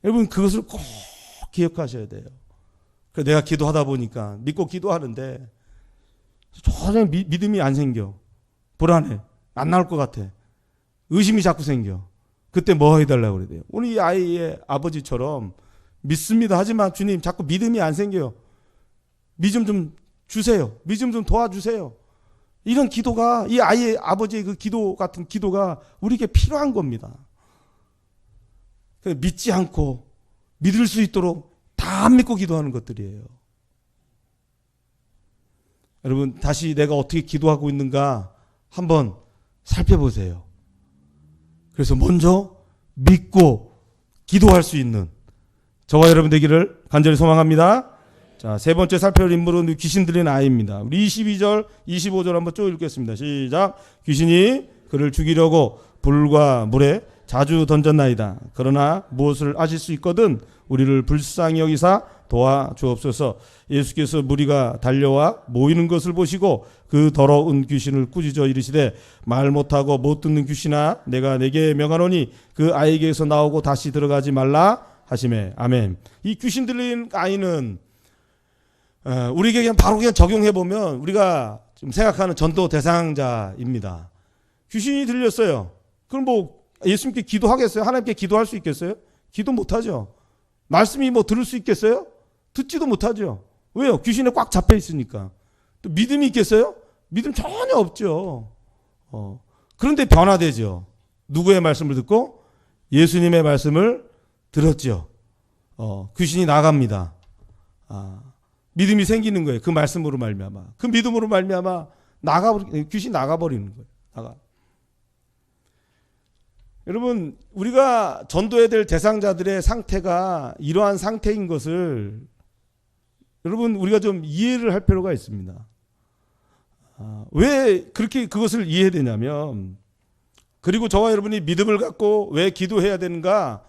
여러분 그것을 꼭 기억하셔야 돼요. 그래서 내가 기도하다 보니까 믿고 기도하는데 전혀 믿음이 안 생겨. 불안해. 안 나올 것 같아. 의심이 자꾸 생겨. 그때 뭐 해달라고 그래야 돼요? 오늘 이 아이의 아버지처럼 믿습니다. 하지만 주님 자꾸 믿음이 안 생겨요. 믿음 좀 주세요. 믿음 좀 도와주세요. 이런 기도가 이 아이의 아버지의 그 기도 같은 기도가 우리에게 필요한 겁니다. 믿지 않고 믿을 수 있도록 다 안 믿고 기도하는 것들이에요. 여러분 다시 내가 어떻게 기도하고 있는가 한번 살펴보세요. 그래서 먼저 믿고 기도할 수 있는 저와 여러분 되기를 간절히 소망합니다. 자, 세 번째 살펴볼 인물은 귀신 들린 아이입니다. 우리 22절, 25절 한번 쭉 읽겠습니다. 시작. 귀신이 그를 죽이려고 불과 물에 자주 던졌나이다. 그러나 무엇을 하실 수 있거든 우리를 불쌍히 여기사 도와주옵소서. 예수께서 무리가 달려와 모이는 것을 보시고 그 더러운 귀신을 꾸짖어 이르시되 말 못하고 못 듣는 귀신아 내가 내게 명하노니 그 아이에게서 나오고 다시 들어가지 말라 하시매. 아멘. 이 귀신 들린 아이는 우리에게 그냥 바로 그냥 적용해 보면 우리가 좀 생각하는 전도 대상자입니다. 귀신이 들렸어요. 그럼 뭐 예수님께 기도하겠어요? 하나님께 기도할 수 있겠어요? 기도 못하죠. 말씀이 뭐 들을 수 있겠어요? 듣지도 못하죠. 왜요? 귀신에 꽉 잡혀 있으니까. 또 믿음이 있겠어요? 믿음 전혀 없죠. 그런데 변화되죠. 누구의 말씀을 듣고? 예수님의 말씀을 들었죠. 귀신이 나갑니다. 믿음이 생기는 거예요. 그 말씀으로 말미암아. 그 믿음으로 말미암아 귀신 나가버리는 거예요. 여러분, 우리가 전도해야 될 대상자들의 상태가 이러한 상태인 것을 여러분 우리가 좀 이해를 할 필요가 있습니다. 왜 그렇게 그것을 이해해야 되냐면, 그리고 저와 여러분이 믿음을 갖고 왜 기도해야 되는가,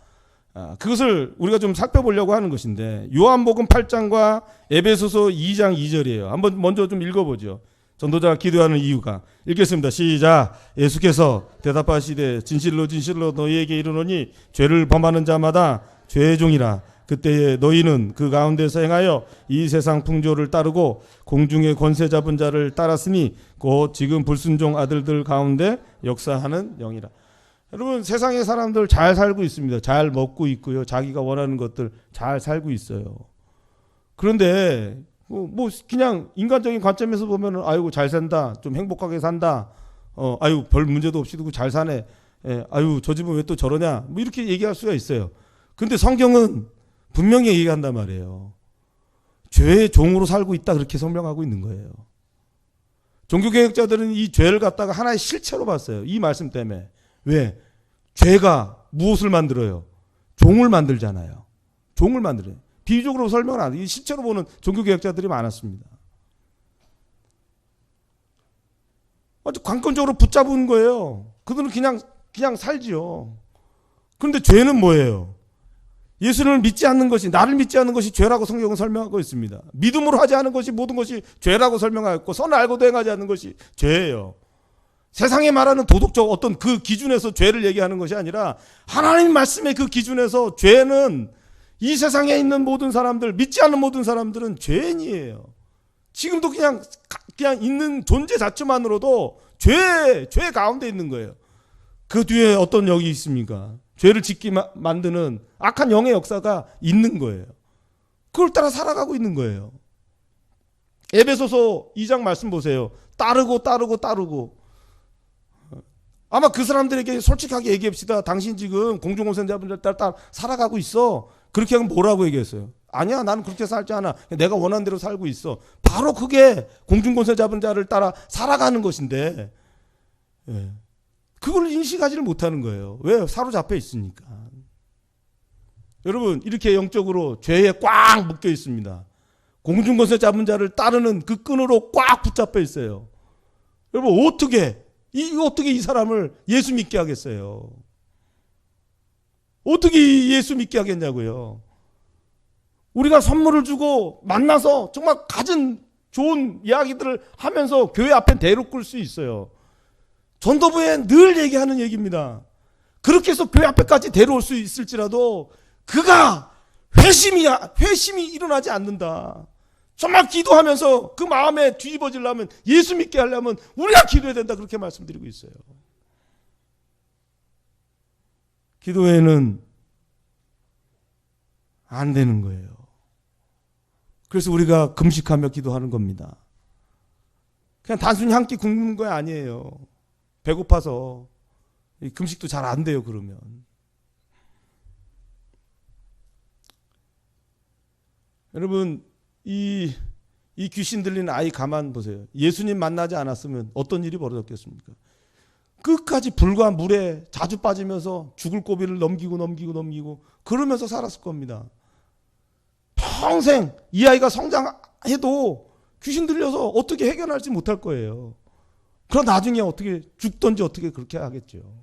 그것을 우리가 좀 살펴보려고 하는 것인데, 요한복음 8장과 에베소서 2장 2절이에요. 한번 먼저 좀 읽어보죠. 전도자가 기도하는 이유가. 읽겠습니다. 시작. 예수께서 대답하시되 진실로 진실로 너희에게 이르노니 죄를 범하는 자마다 죄의 종이라. 그때에 너희는 그 가운데서 행하여 이 세상 풍조를 따르고 공중의 권세 잡은 자를 따랐으니 곧 지금 불순종 아들들 가운데 역사하는 영이라. 여러분, 세상의 사람들 잘 살고 있습니다. 잘 먹고 있고요. 자기가 원하는 것들 잘 살고 있어요. 그런데 뭐 그냥 인간적인 관점에서 보면은 아이고 잘 산다, 좀 행복하게 산다, 아유 별 문제도 없이 두고 잘 사네, 아유 저 집은 왜 또 저러냐, 뭐 이렇게 얘기할 수가 있어요. 근데 성경은 분명히 얘기한단 말이에요. 죄의 종으로 살고 있다, 그렇게 설명하고 있는 거예요. 종교개혁자들은 이 죄를 갖다가 하나의 실체로 봤어요. 이 말씀 때문에. 왜? 죄가 무엇을 만들어요? 종을 만들잖아요. 종을 만들어요. 비유적으로 설명을 안 해요. 실제로 보는 종교개혁자들이 많았습니다. 아주 관건적으로 붙잡은 거예요. 그들은 그냥 살지요. 그런데 죄는 뭐예요? 예수를 믿지 않는 것이, 나를 믿지 않는 것이 죄라고 성경은 설명하고 있습니다. 믿음으로 하지 않은 것이 모든 것이 죄라고 설명하였고, 선을 알고도 행하지 않는 것이 죄예요. 세상에 말하는 도덕적 어떤 그 기준에서 죄를 얘기하는 것이 아니라 하나님 말씀의 그 기준에서 죄는 이 세상에 있는 모든 사람들, 믿지 않는 모든 사람들은 죄인이에요. 지금도 그냥 있는 존재 자체만으로도 죄 가운데 있는 거예요. 그 뒤에 어떤 영이 있습니까? 죄를 짓게 만드는 악한 영의 역사가 있는 거예요. 그걸 따라 살아가고 있는 거예요. 에베소서 2장 말씀 보세요. 따르고. 아마 그 사람들에게 솔직하게 얘기합시다. 당신 지금 공중권세 잡은 자를 따라 살아가고 있어. 그렇게 하면 뭐라고 얘기했어요? 아니야, 나는 그렇게 살지 않아. 내가 원하는 대로 살고 있어. 바로 그게 공중권세 잡은 자를 따라 살아가는 것인데, 그걸 인식하지를 못하는 거예요. 왜? 사로잡혀 있으니까. 여러분, 이렇게 영적으로 죄에 꽉 묶여 있습니다. 공중권세 잡은 자를 따르는 그 끈으로 꽉 붙잡혀 있어요. 여러분, 어떻게 이 사람을 예수 믿게 하겠어요? 어떻게 예수 믿게 하겠냐고요? 우리가 선물을 주고 만나서 정말 가진 좋은 이야기들을 하면서 교회 앞에 대로 끌 수 있어요. 전도부에 늘 얘기하는 얘기입니다. 그렇게 해서 교회 앞에까지 데려올 수 있을지라도 그가 회심이 일어나지 않는다. 정말 기도하면서 그 마음에 뒤집어지려면, 예수 믿게 하려면 우리가 기도해야 된다, 그렇게 말씀드리고 있어요. 기도 외에는 안 되는 거예요. 그래서 우리가 금식하며 기도하는 겁니다. 그냥 단순히 한 끼 굶는 거 아니에요. 배고파서 금식도 잘 안 돼요. 그러면 여러분, 이 귀신 들린 아이 가만 보세요. 예수님 만나지 않았으면 어떤 일이 벌어졌겠습니까? 끝까지 불과 물에 자주 빠지면서 죽을 고비를 넘기고 그러면서 살았을 겁니다. 평생 이 아이가 성장해도 귀신 들려서 어떻게 해결할지 못할 거예요. 그럼 나중에 어떻게 죽든지 어떻게 그렇게 하겠죠.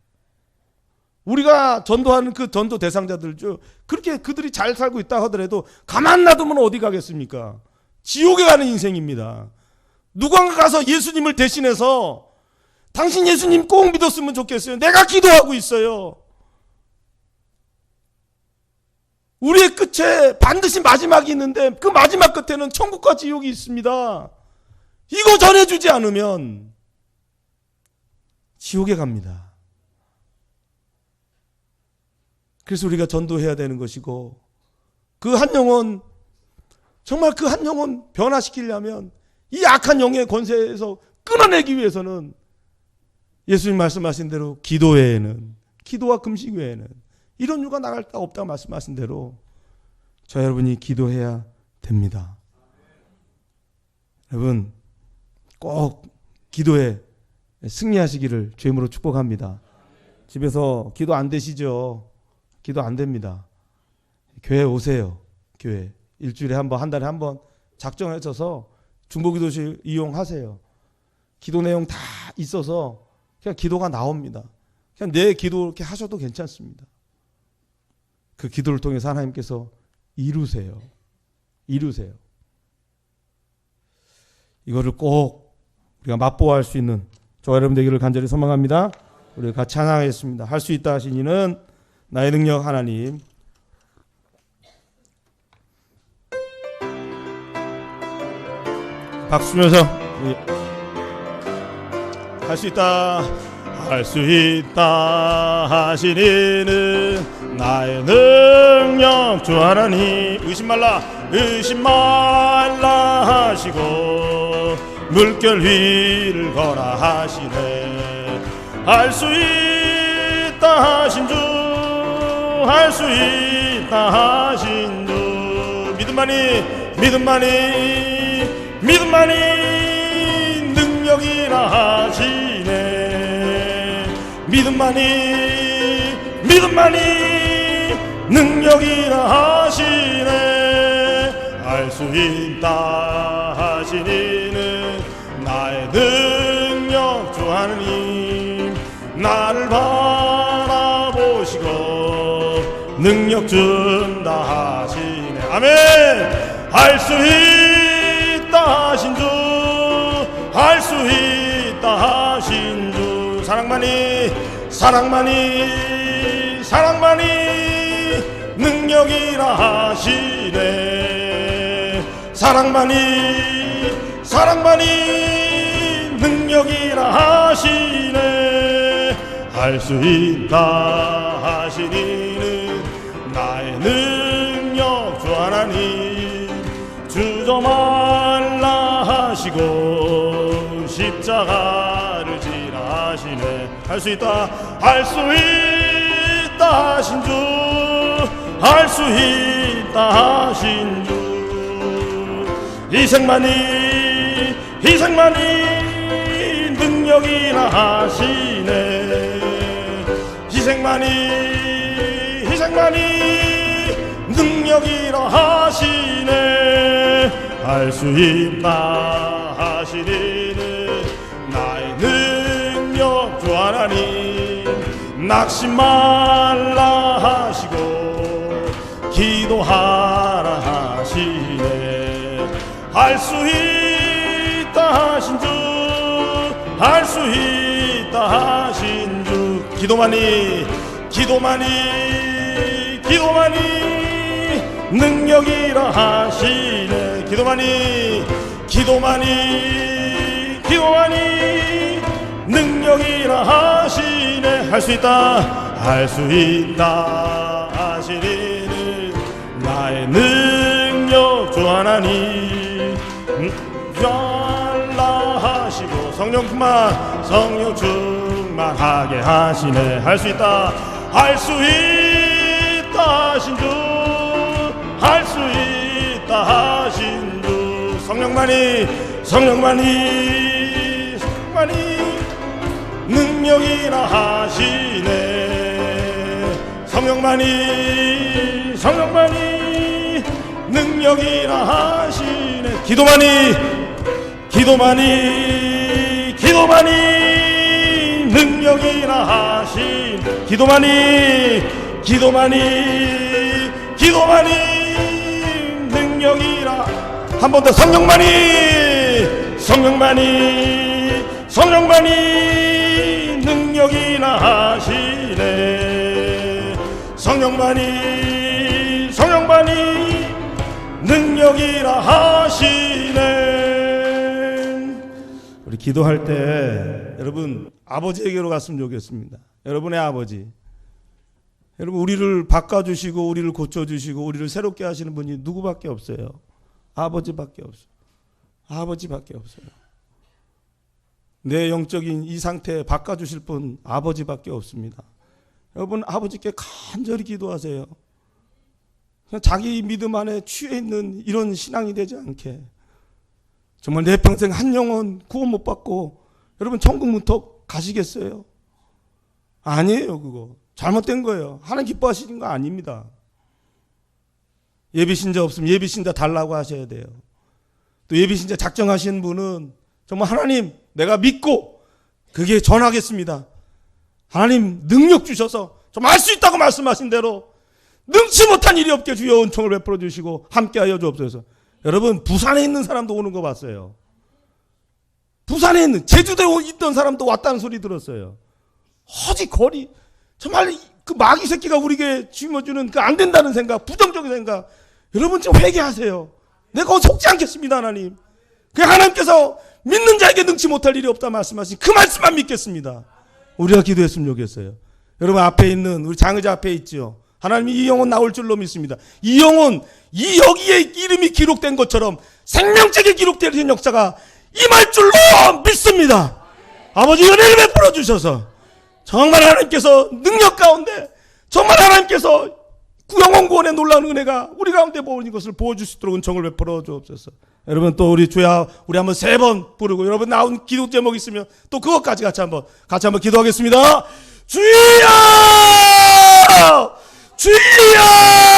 우리가 전도하는 그 전도 대상자들 그렇게 그들이 잘 살고 있다 하더라도 가만 놔두면 어디 가겠습니까? 지옥에 가는 인생입니다. 누군가 가서 예수님을 대신해서 당신 예수님 꼭 믿었으면 좋겠어요. 내가 기도하고 있어요. 우리의 끝에 반드시 마지막이 있는데 그 마지막 끝에는 천국과 지옥이 있습니다. 이거 전해주지 않으면 지옥에 갑니다. 그래서 우리가 전도해야 되는 것이고, 그 한 영혼, 정말 그 한 영혼 변화시키려면 이 악한 영의 권세에서 끊어내기 위해서는 예수님 말씀하신 대로 기도 외에는, 기도와 금식 외에는 이런 유가 나갈 데 없다고 말씀하신 대로 저 여러분이 기도해야 됩니다. 여러분 꼭 기도에 승리하시기를 주임으로 축복합니다. 집에서 기도 안 되시죠? 기도 안 됩니다. 교회 오세요. 교회 일주일에 한 번, 한 달에 한 번 작정하셔서 중보기도실 이용하세요. 기도 내용 다 있어서 그냥 기도가 나옵니다. 그냥 내 기도 이렇게 하셔도 괜찮습니다. 그 기도를 통해서 하나님께서 이루세요. 이루세요. 이거를 꼭 우리가 맛보아할 수 있는 저와 여러분 되기를 간절히 소망합니다. 우리 같이 찬양하겠습니다. 할 수 있다 하신 이는 나의 능력 하나님. 박수 주면서 할 수 있다, 할 수 있다 하신 이는 나의 능력 주 하나님. 의심 말라, 의심 말라 하시고 물결 위를 거라 하시네. 할 수 있다 하신 주, 할 수 있다 하신 주. 믿음만이, 믿음만이, 믿음만이 능력이라 하시네. 믿음만이, 믿음만이 능력이라 하시네. 할 수 있다 하신 이는 나의 능력 주 하느님. 나를 바라보시고 능력 준다 하시네. 아멘. 할 수 있다 하신 주, 할 수 있다 하신 주. 사랑만이, 사랑만이, 사랑만이 능력이라 하시네. 사랑만이, 사랑만이 능력이라 하시네. 할 수 있다 하신 이는 나의 능력 주 하나님. 주저 말라 하시고 십자가를 지라 하시네. 할 수 있다, 할 수 있다 하신 주, 할 수 있다 하신 주. 희생만이, 희생만이 능력이라 하시네. 희생만이, 희생만이 능력이라 하시네. 할 수 있다 하신 이는 나의 능력 주 하나님. 낙심 말라 하시고 기도하라 하시네. 할 수 있다 하신 주, 할 수 있다 하신 주. 기도만이, 기도만이, 기도만이 능력이라 하시네. 기도만이, 기도만이, 기도만이 능력이라 하시네. 할 수 있다, 할 수 있다 하시리는 나의 능력 주 하나님. 열라 하시고 성령 충만, 성령 충만하게 하시네. 할 수 있다, 할 수 있다 하신 주, 할 수 있다 하신 주. 성령만이, 성령만이, 성령만이 능력이라 하시네. 성령만이, 성령만이 능력이라 하시네. 기도만이, 기도만이, 기도만이 능력이라 하시네. 기도만이, 기도만이, 기도만이 능력이라. 한 번 더. 성령만이, 성령만이, 성령만이 능력이라 하시네. 성령만이, 성령만이 능력이라 하시네. 우리 기도할 때 여러분 아버지에게로 갔으면 좋겠습니다. 여러분의 아버지, 여러분, 우리를 바꿔주시고 우리를 고쳐주시고 우리를 새롭게 하시는 분이 누구밖에 없어요. 아버지밖에 없어요. 아버지밖에 없어요. 내 영적인 이 상태 바꿔주실 분 아버지밖에 없습니다. 여러분, 아버지께 간절히 기도하세요. 그냥 자기 믿음 안에 취해 있는 이런 신앙이 되지 않게. 정말 내 평생 한 영혼 구원 못 받고 여러분 천국 문턱 가시겠어요? 아니에요. 그거 잘못된 거예요. 하나님 기뻐하시는 거 아닙니다. 예비신자 없으면 예비신자 달라고 하셔야 돼요. 또 예비신자 작정하신 분은 정말 하나님 내가 믿고 그게 전하겠습니다. 하나님 능력 주셔서 좀 알 수 있다고 말씀하신 대로 능치 못한 일이 없게 주여 은총을 베풀어 주시고 함께하여 주옵소서. 여러분, 부산에 있는 사람도 오는 거 봤어요. 부산에 있는, 제주도에 있던 사람도 왔다는 소리 들었어요. 허지 거리, 정말 그 마귀 새끼가 우리에게 짊어주는 그 안 된다는 생각, 부정적인 생각, 여러분 좀 회개하세요. 내가 속지 않겠습니다. 하나님, 그냥 하나님께서 믿는 자에게 능치 못할 일이 없다 말씀하신 그 말씀만 믿겠습니다. 우리가 기도했으면 좋겠어요. 여러분, 앞에 있는 우리 장의자 앞에 있죠. 하나님이 이 영혼 나올 줄로 믿습니다. 이 영혼, 이 여기에 이름이 기록된 것처럼 생명책에 기록되는 역사가 임할 줄로 믿습니다. 아버지 은혜를 베풀어 주셔서 정말 하나님께서 능력 가운데 정말 하나님께서 영혼 구원의 놀라운 은혜가 우리 가운데 보이는 것을 보여줄 수 있도록 은총을 베풀어 주옵소서. 여러분, 또 우리 주야, 우리 한번 3번 부르고, 여러분 나온 기도 제목 있으면 또 그것까지 같이 한번 기도하겠습니다. 주여! 주여!